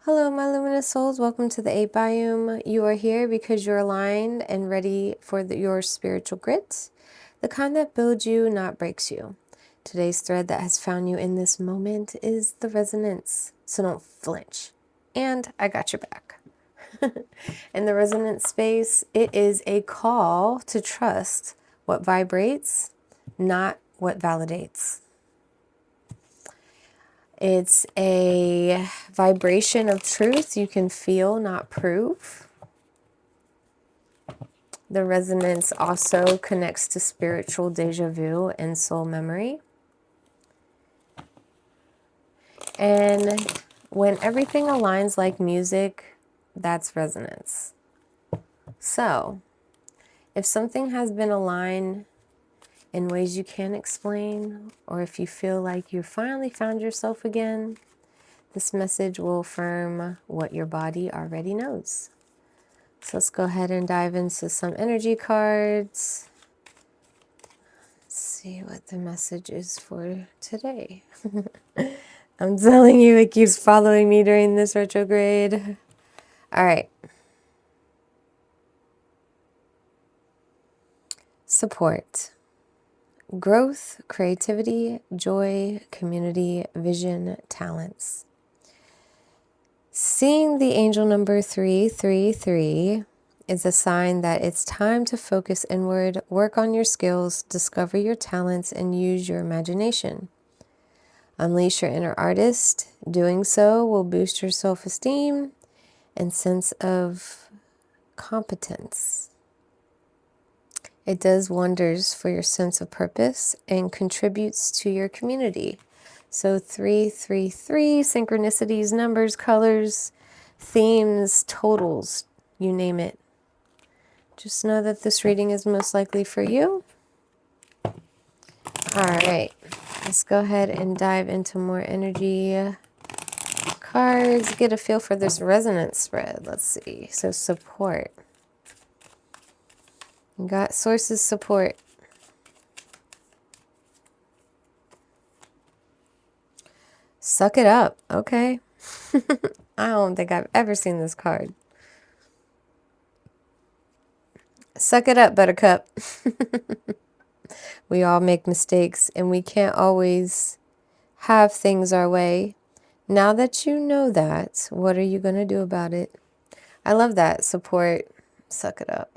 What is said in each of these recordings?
Hello, my luminous souls. Welcome to the 8 Biome. You are here because you're aligned and ready for your spiritual grit, the kind that builds you, not breaks you. Today's thread that has found you in this moment is the resonance, so don't flinch. And I got your back. In the resonance space, it is a call to trust what vibrates, not what validates. It's a vibration of truth you can feel, not prove. The resonance also connects to spiritual deja vu and soul memory. And when everything aligns like music, that's resonance. So, if something has been aligned in ways you can't explain, or if you feel like you finally found yourself again, this message will affirm what your body already knows. So let's go ahead and dive into some energy cards. Let's see what the message is for today. I'm telling you, it keeps following me during this retrograde. All right. Support. Growth, creativity, joy, community, vision, talents. Seeing the angel number 333 is a sign that it's time to focus inward, work on your skills, discover your talents, and use your imagination. Unleash your inner artist. Doing so will boost your self-esteem and sense of competence. It does wonders for your sense of purpose and contributes to your community. So 333, synchronicities, numbers, colors, themes, totals, you name it. Just know that this reading is most likely for you. All right, let's go ahead and dive into more energy cards. Get a feel for this resonance spread. Let's see. So support. You got sources support. Suck it up. Okay. I don't think I've ever seen this card. Suck it up, Buttercup. We all make mistakes and we can't always have things our way. Now that you know that, what are you going to do about it? I love that. Support. Suck it up.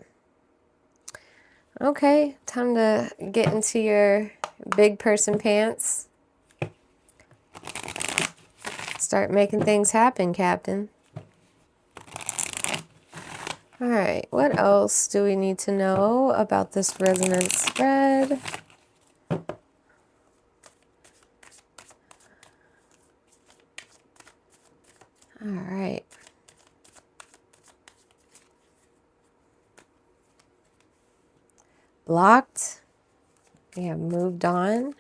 Okay, time to get into your big person pants. Start making things happen, Captain. All right, what else do we need to know about this resonance spread? All right. Blocked. We have moved on.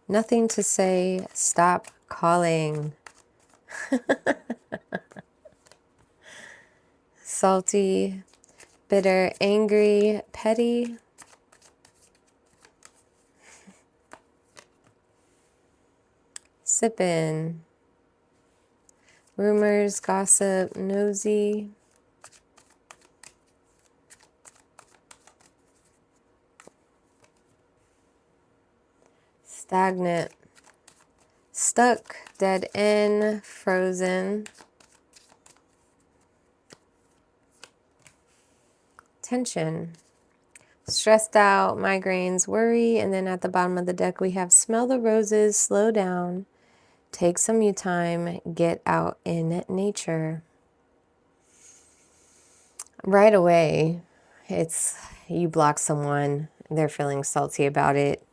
Nothing to say. Stop calling. Salty, bitter, angry, petty. Sippin'. Rumors, gossip, nosy. Stagnant. Stuck, dead end, frozen. Tension. Stressed out, migraines, worry. And then at the bottom of the deck we have smell the roses, slow down, take some you time, get out in nature. Right away, it's you block someone, they're feeling salty about it.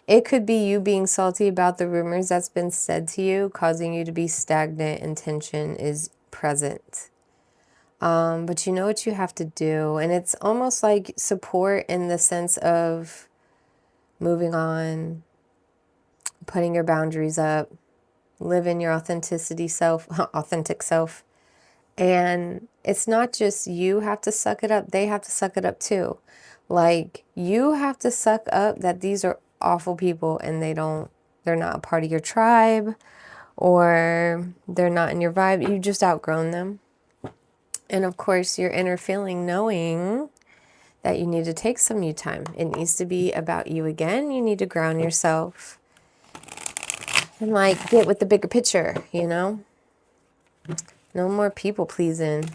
It could be you being salty about the rumors that's been said to you, causing you to be stagnant and tension is present. But you know what you have to do. And it's almost like support in the sense of moving on, putting your boundaries up, living your authentic self. And it's not just you have to suck it up, they have to suck it up too. Like, you have to suck up that these are awful people and they're not a part of your tribe, or they're not in your vibe. You've just outgrown them. And of course, your inner feeling knowing that you need to take some you time. It needs to be about you again. You need to ground yourself and like get with the bigger picture, you know? No more people pleasing.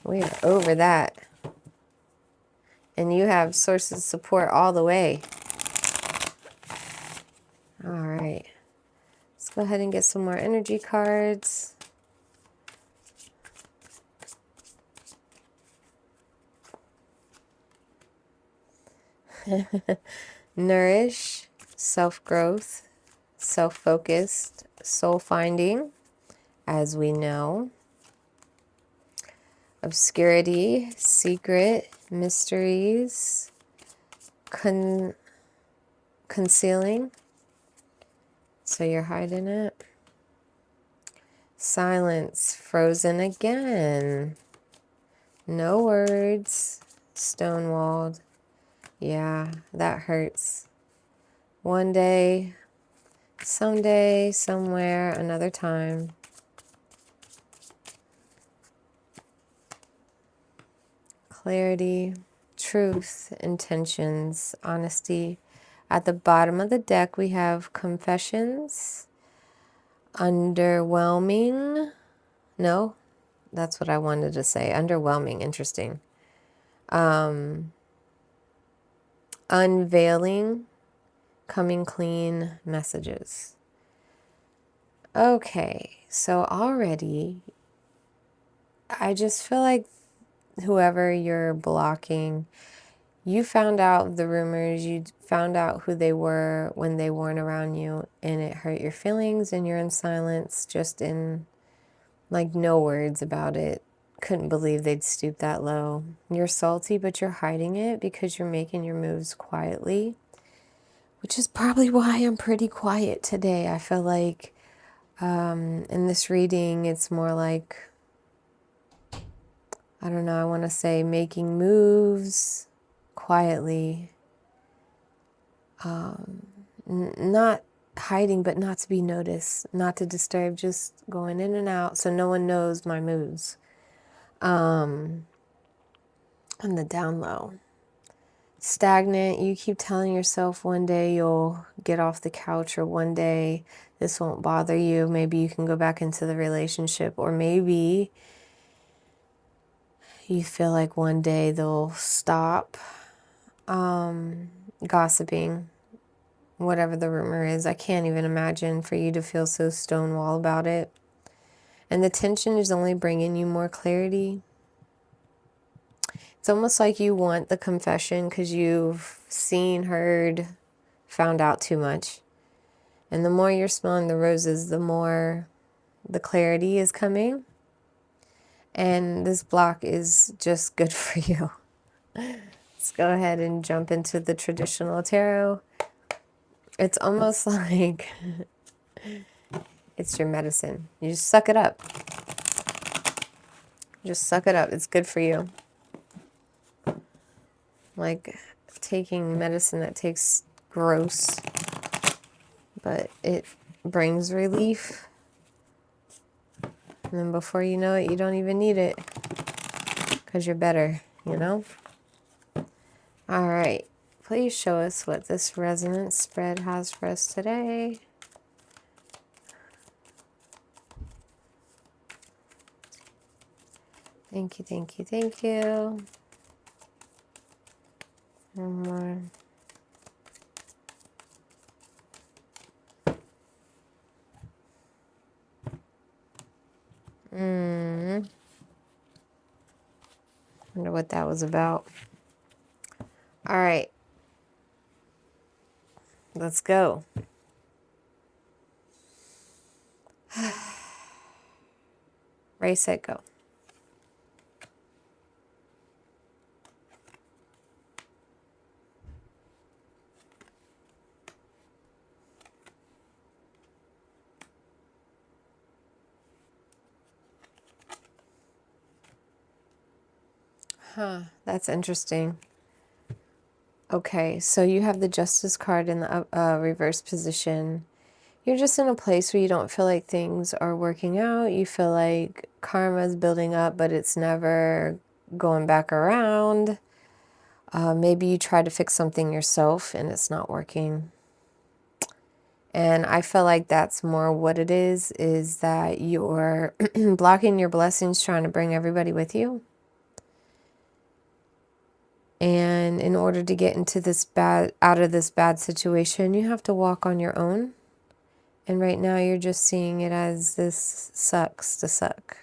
We are over that. And you have sources of support all the way. All right. Let's go ahead and get some more energy cards. Nourish, self-growth, self-focused, soul-finding, as we know. Obscurity, secret, mysteries, concealing. So you're hiding it. Silence, frozen again. No words, stonewalled. Yeah, that hurts. One day, someday, somewhere, another time. Clarity, truth, intentions, honesty. At the bottom of the deck, we have confessions, underwhelming. No, that's what I wanted to say. Underwhelming, interesting. Unveiling, coming clean, messages. Okay, so already, I just feel like whoever you're blocking, you found out the rumors, you found out who they were when they weren't around you, and it hurt your feelings, and you're in silence, just in like no words about it. Couldn't believe they'd stoop that low. You're salty, but you're hiding it because you're making your moves quietly, which is probably why I'm pretty quiet today. I feel like in this reading, it's more like, I don't know, I want to say making moves quietly, not hiding, but not to be noticed, not to disturb, just going in and out so no one knows my moves. On the down low. Stagnant, you keep telling yourself one day you'll get off the couch, or one day this won't bother you. Maybe you can go back into the relationship, or maybe you feel like one day they'll stop gossiping, whatever the rumor is. I can't even imagine for you to feel so stonewall about it. And the tension is only bringing you more clarity. It's almost like you want the confession because you've seen, heard, found out too much. And the more you're smelling the roses, the more the clarity is coming. And this block is just good for you. Let's go ahead and jump into the traditional tarot. It's almost like it's your medicine. You just suck it up. Just suck it up. It's good for you. Like taking medicine that tastes gross, but it brings relief. And then before you know it, you don't even need it because you're better, you know? All right. Please show us what this resonance spread has for us today. Thank you, thank you, thank you. One more. Wonder what that was about. All right. Let's go. Ready, set, go. That's interesting. Okay, so you have the Justice card in the reverse position. You're just in a place where you don't feel like things are working out. You feel like karma is building up, but it's never going back around. Maybe you try to fix something yourself and it's not working. And I feel like that's more what it is that you're blocking your blessings, trying to bring everybody with you. And in order to get out of this bad situation, you have to walk on your own. And right now you're just seeing it as this sucks to suck.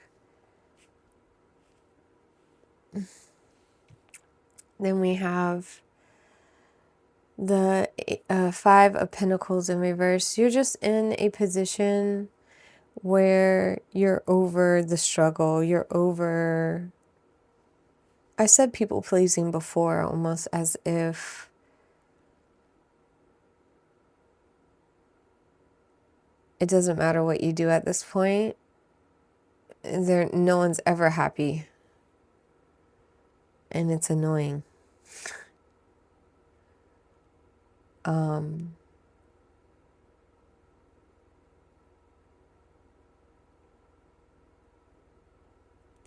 Then we have the Five of Pentacles in reverse. You're just in a position where you're over the struggle. You're over... I said people pleasing before, almost as if it doesn't matter what you do at this point. No one's ever happy. And it's annoying. And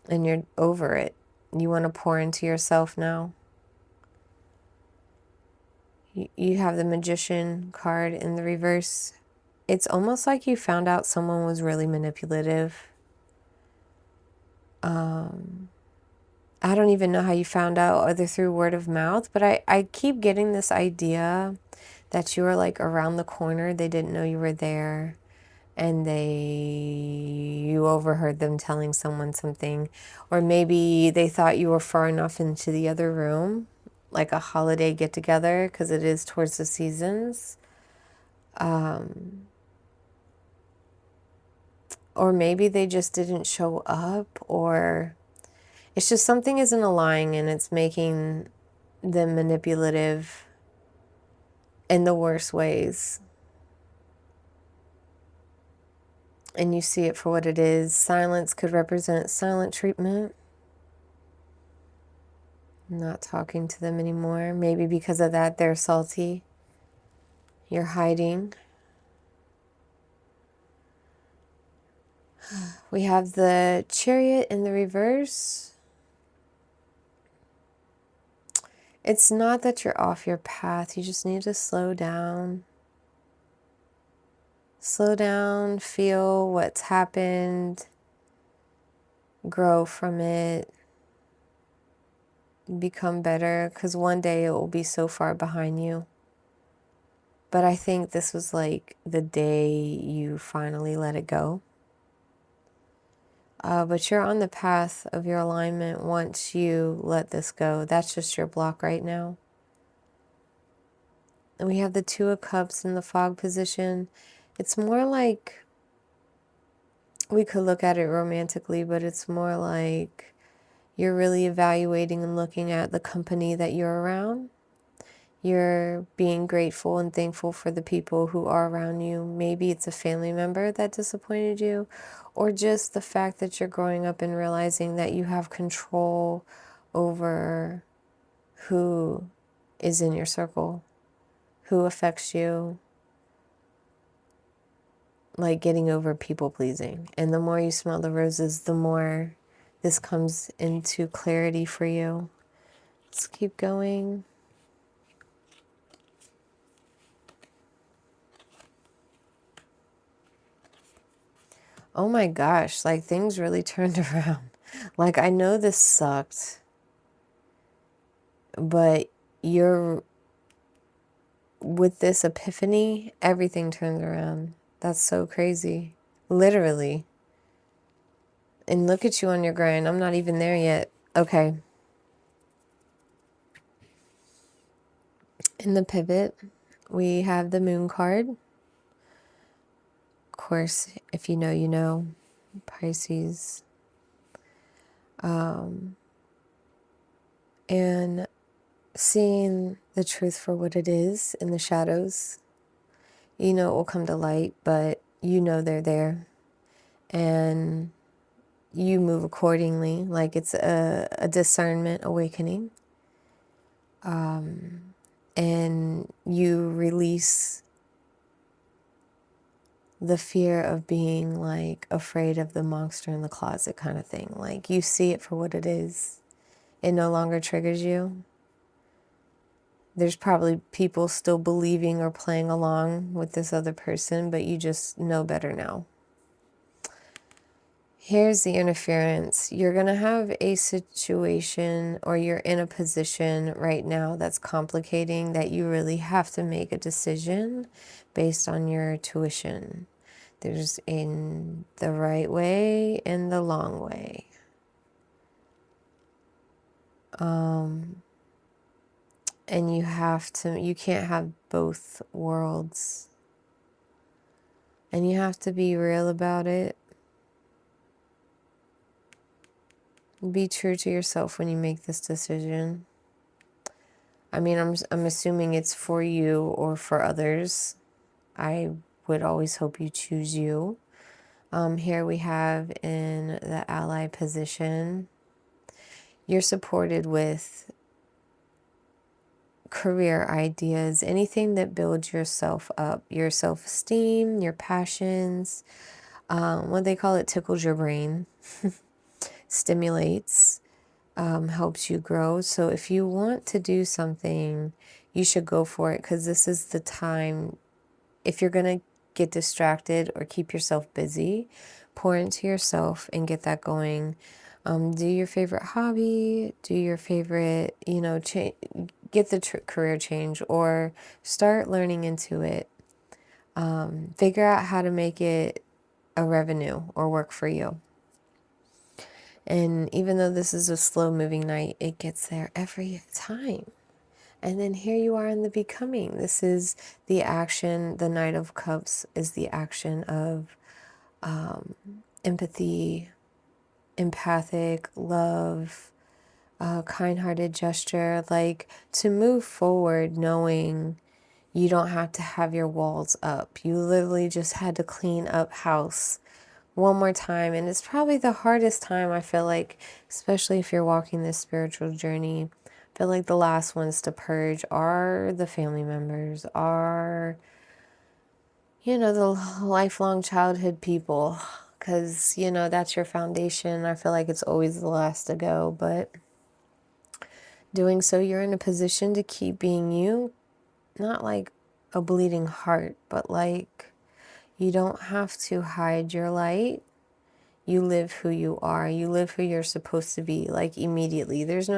you're over it. You want to pour into yourself now. You have the Magician card in the reverse. It's almost like you found out someone was really manipulative. I don't even know how you found out, other through word of mouth, but I keep getting this idea that you were like around the corner. They didn't know you were there. And you overheard them telling someone something, or maybe they thought you were far enough into the other room, like a holiday get together, because it is towards the seasons. Or maybe they just didn't show up, or it's just something isn't aligning and it's making them manipulative in the worst ways. And you see it for what it is. Silence could represent silent treatment. Not talking to them anymore. Maybe because of that, they're salty. You're hiding. We have the Chariot in the reverse. It's not that you're off your path. You just need to slow down. Slow down, feel what's happened, grow from it, become better, because one day it will be so far behind you. But I think this was like the day you finally let it go. But you're on the path of your alignment once you let this go. That's just your block right now. And we have the Two of Cups in the fog position. It's more like, we could look at it romantically, but it's more like you're really evaluating and looking at the company that you're around. You're being grateful and thankful for the people who are around you. Maybe it's a family member that disappointed you, or just the fact that you're growing up and realizing that you have control over who is in your circle, who affects you. Like getting over people pleasing. And the more you smell the roses, the more this comes into clarity for you. Let's keep going. Oh my gosh, like things really turned around. Like I know this sucked, but with this epiphany, everything turns around. That's so crazy. Literally. And look at you on your grind. I'm not even there yet. Okay. In the pivot, we have the Moon card. Of course, if you know, you know. Pisces. And seeing the truth for what it is in the shadows. You know it will come to light, but you know they're there. And you move accordingly, like it's a discernment awakening. And you release the fear of being like afraid of the monster in the closet kind of thing. Like you see it for what it is. It no longer triggers you. There's probably people still believing or playing along with this other person, but you just know better now. Here's the interference. You're going to have a situation, or you're in a position right now that's complicating, that you really have to make a decision based on your tuition. There's in the right way and the long way. And you can't have both worlds. And you have to be real about it. Be true to yourself when you make this decision. I mean, I'm assuming it's for you or for others. I would always hope you choose you. Here we have in the ally position, you're supported with career ideas, anything that builds yourself up, your self-esteem, your passions, what they call it, tickles your brain, stimulates, helps you grow. So if you want to do something, you should go for it, because this is the time. If you're going to get distracted or keep yourself busy, pour into yourself and get that going. Do your favorite hobby, do your favorite, get the career change, or start learning into it. Figure out how to make it a revenue or work for you. And even though this is a slow moving night, it gets there every time. And then here you are in the becoming. This is the action. The Knight of Cups is the action of empathy, empathic, love, kind-hearted gesture. Like to move forward knowing you don't have to have your walls up. You literally just had to clean up house one more time. And it's probably the hardest time, I feel like, especially if you're walking this spiritual journey. I feel like the last ones to purge are the family members, are, the lifelong childhood people, because, that's your foundation. I feel like it's always the last to go, but doing so, you're in a position to keep being you, not like a bleeding heart, but like you don't have to hide your light. You live who you are. You live who you're supposed to be, like immediately. There's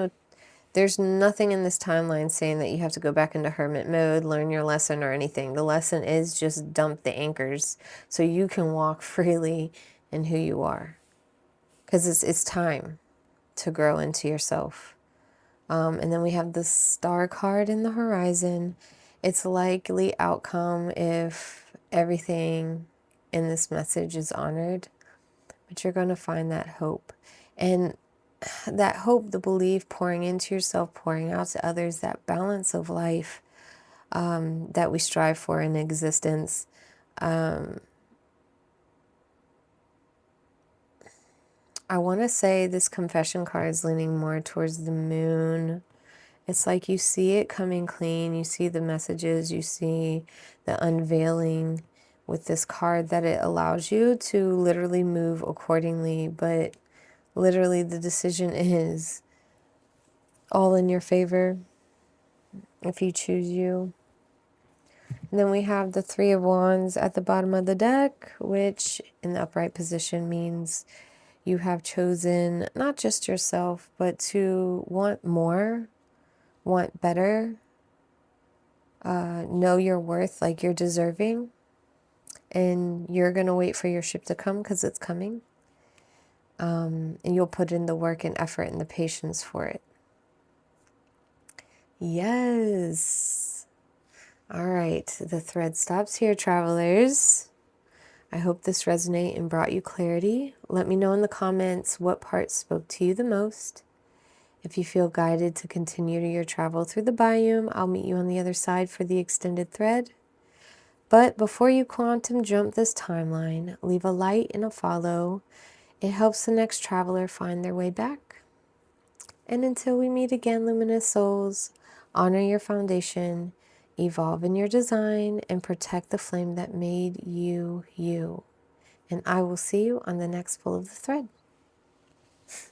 nothing in this timeline saying that you have to go back into hermit mode, learn your lesson or anything. The lesson is just dump the anchors so you can walk freely in who you are. Because it's time to grow into yourself. And then we have the star card in the horizon. It's likely outcome if everything in this message is honored. But you're going to find that hope. And that hope, the belief, pouring into yourself, pouring out to others, that balance of life that we strive for in existence. I want to say this confession card is leaning more towards the moon. It's like you see it coming clean. You see the messages. You see the unveiling with this card, that it allows you to literally move accordingly. But literally the decision is all in your favor if you choose you. And then we have the Three of Wands at the bottom of the deck, which in the upright position means you have chosen not just yourself, but to want more, want better, know your worth, like you're deserving. And you're going to wait for your ship to come, because it's coming. And you'll put in the work and effort and the patience for it. Yes. All right. The thread stops here, travelers. I hope this resonated and brought you clarity. Let me know in the comments what part spoke to you the most. If you feel guided to continue your travel through the biome, I'll meet you on the other side for the extended thread. But before you quantum jump this timeline, leave a light and a follow. It helps the next traveler find their way back. And until we meet again, luminous souls, honor your foundation, Evolve in your design and protect the flame that made you, you. And I will see you on the next pull of the thread.